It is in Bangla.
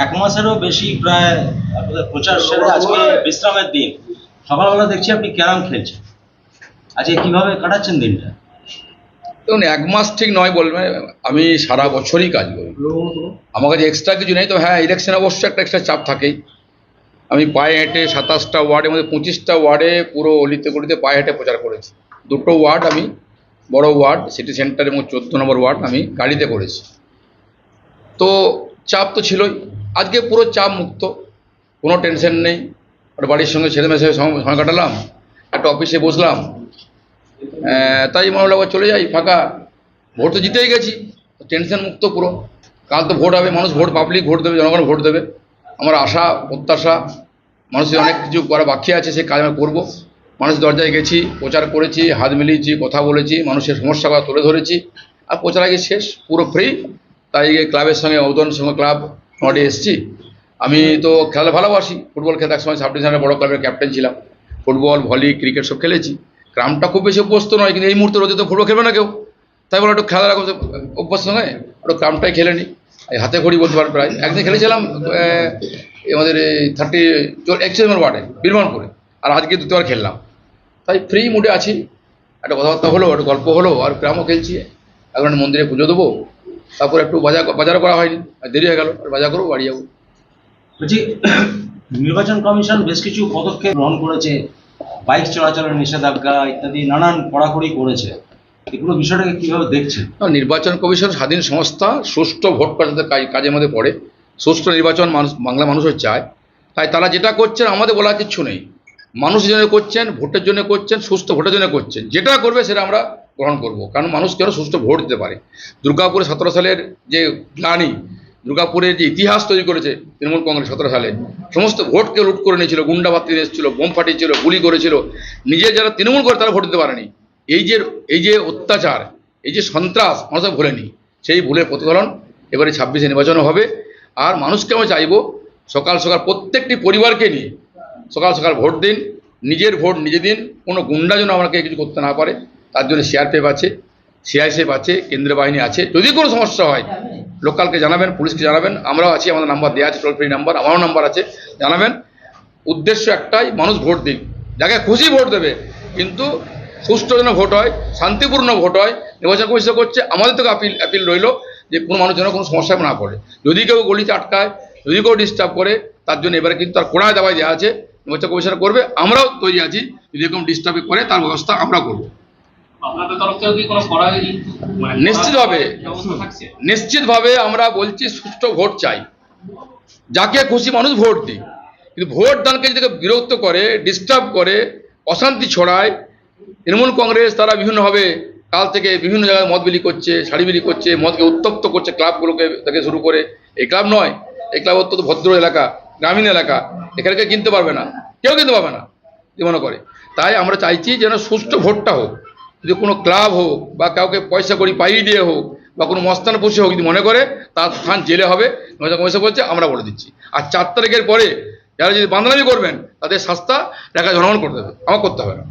এক মাসেরও বেশি প্রায় আপনাদের প্রচার সেরে আজকে বিশ্রামের দিন। সকালবেলা দেখছি আপনি ক্যারাম খেলছেন। আজকে কিভাবে কাটাচ্ছেন দিনটা? দেখুন, এক মাস ঠিক নয় বলবে, আমি সারা বছরই কাজ করি। আমার কাছে এক্সট্রা কিছু নেই, তো হ্যাঁ, ইলেকশন অবশ্যই একটা এক্সট্রা চাপ থাকেই। আমি পায়ে হেঁটে 27টা ওয়ার্ডের মধ্যে 25টা ওয়ার্ডে পুরো অলিতে গলিতে পায়ে হেঁটে প্রচার করেছি। দুটো ওয়ার্ড আমি বড় ওয়ার্ড সিটি সেন্টার এবং 14 নম্বর ওয়ার্ড আমি গাড়িতে করেছি। তো চাপ তো ছিলই। আজকে পুরো চাপ মুক্ত, কোনো টেনশন নেই। ওর বাড়ির সঙ্গে ছেলেমেয়ের সঙ্গে সময় কাটালাম, একটা অফিসে বসলাম, তাই মনে হলো চলে যাই ফাঁকা। ভোট তো জিতেই গেছি, টেনশন মুক্ত পুরো। কাল তো ভোট হবে, মানুষ ভোট, পাবলিক ভোট দেবে, জনগণ ভোট দেবে। আমার আশা প্রত্যাশা, মানুষের অনেক কিছু করা বাকি আছে, সেই কাজ আমি করবো। মানুষের দরজায় গেছি, প্রচার করেছি, হাত মিলিয়েছি, কথা বলেছি, মানুষের সমস্যা তুলে ধরেছি। আর প্রচার আগে শেষ, পুরো ফ্রি। তাই ক্লাবের সঙ্গে উদয়ন সঙ্গে ক্লাব মোটামুটি এসেছি। আমি তো খেলা ভালোবাসি, ফুটবল খেলতে এক সময় সাব ডিভিশনের বড় ক্লাবের ক্যাপ্টেন ছিলাম। ফুটবল, ভলি, ক্রিকেট সব খেলেছি। গ্রামটা খুব বেশি অভ্যস্ত নয়, কিন্তু এই মুহূর্তে রোদে তো ফুটবল খেলবে না কেউ, তাই বলে একটু খেলার অভ্যস্ত নয়, একটু গ্রামটাই খেলে নিই। হাতে খড়ি বলতে পারেন। প্রায় একদিন খেলেছিলাম আমাদের 31 নম্বর ওয়ার্ডে বীরমানপুরে, আর আজকে দ্বিতীয়বার খেললাম। তাই ফ্রি মুডে আছি, একটা কথাবার্তা হলো, একটা গল্প হলো, আর গ্রামও খেলছি। এখন মন্দিরে পুজো দেবো, তারপর একটু বাজারও করা হয়নি, দেরি হয়ে গেল, বাজার করবো, বাড়ি যাবো। বলছি, নির্বাচন কমিশন বেশ কিছু পদক্ষেপ গ্রহণ করেছে, বাইক চলাচলের নিষেধাজ্ঞা ইত্যাদি নানান কড়াকড়ি করেছে। এগুলো বিষয়টাকে কিভাবে দেখছেন? নির্বাচন কমিশন স্বাধীন সংস্থা, সুষ্ঠু ভোট করাতে কাজের মধ্যে পড়ে। সুষ্ঠু নির্বাচন বাংলা মানুষও চায়, তাই তারা যেটা করছেন আমাদের বলার কিচ্ছু নেই। মানুষের জন্য করছেন, ভোটের জন্য করছেন, সুষ্ঠু ভোটের জন্য করছেন। যেটা করবে সেটা আমরা গ্রহণ করব, কারণ মানুষ কেন সুষ্ঠু ভোট দিতে পারে। দুর্গাপুরে 17 সালের যে গ্লানি, দুর্গাপুরের যে ইতিহাস তৈরি করেছে তৃণমূল কংগ্রেস 17 সালে, সমস্ত ভোটকে লুট করে নিয়েছিল, গুন্ডাবাতি এসেছিল, বোম ফাটিয়েছিল, গুলি করেছিল। নিজে যারা তৃণমূল করে তারা ভোট দিতে পারেনি। এই যে অত্যাচার, এই যে সন্ত্রাস, মানুষ ভুলেনি। সেই ভুলের প্রতিফলন এবারে 26-এ নির্বাচনও হবে। আর মানুষকে আমি চাইবো সকাল সকাল প্রত্যেকটি পরিবারকে নিয়ে সকাল সকাল ভোট দিন। নিজের ভোট নিজে দিন, কোনো গুন্ডা যেন আমাকে কিছু করতে না পারে। তার জন্য সিআরপিএফ আছে, সিআইএসএফ আছে, কেন্দ্রীয় বাহিনী আছে। যদি কোনো সমস্যা হয় লোকালকে জানাবেন, পুলিশকে জানাবেন, আমরাও আছি, আমাদের নাম্বার দেওয়া আছে, টোল ফ্রি নাম্বার, আমারও নাম্বার আছে, জানাবেন। উদ্দেশ্য একটাই, মানুষ ভোট দিক, যাকে খুশি ভোট দেবে, কিন্তু সুষ্ঠু যেন ভোট হয়, শান্তিপূর্ণ ভোট হয়। নির্বাচন কমিশন করছে, আমাদের থেকে অ্যাপিল রইল যে কোনো মানুষ যেন কোনো সমস্যায় না পড়ে। যদি কেউ গলিতে আটকায়, যদি কেউ ডিস্টার্ব করে, তার জন্য এবারে কিন্তু তার কোড়ায় দাবায় দেওয়া আছে, নির্বাচন কমিশন করবে। আমরাও তৈরি আছি, যদি এরকম ডিস্টার্ব করে তার ব্যবস্থা আমরা করবো। নিশ্চিতভাবে আমরা বলছি সুষ্ঠু ভোট চাই, যাকে খুশি মানুষ ভোট দিই, কিন্তু ভোট দানকে যদি বিরক্ত করে, ডিস্টার্ব করে, অশান্তি ছড়ায়, তৃণমূল কংগ্রেস তারা বিভিন্নভাবে কাল থেকে বিভিন্ন জায়গায় মদ বিলি করছে, শাড়ি বিলি করছে, মদকে উত্তপ্ত করছে, ক্লাবগুলোকে থেকে শুরু করে। এই ক্লাব নয়, এই ক্লাব অত্যন্ত ভদ্র এলাকা, গ্রামীণ এলাকা, এখানে কিনতে পারবে না, কেউ কিনতে পারবে না মনে করে। তাই আমরা চাইছি যেন সুষ্ঠু ভোটটা হোক। যদি কোনো ক্লাব হোক বা কাউকে পয়সা করি পাইয়ে দিয়ে হোক বা কোনো মস্তান পুষে হোক, যদি মনে করে তার স্থান জেলে হবে, পয়সা করছে, আমরা বলে দিচ্ছি। আর 4 তারিখের পরে যারা যদি বান্দরামি করবেন তাদের শাস্তা টাকা জনগণ করে দেবে, আমার করতে হবে না।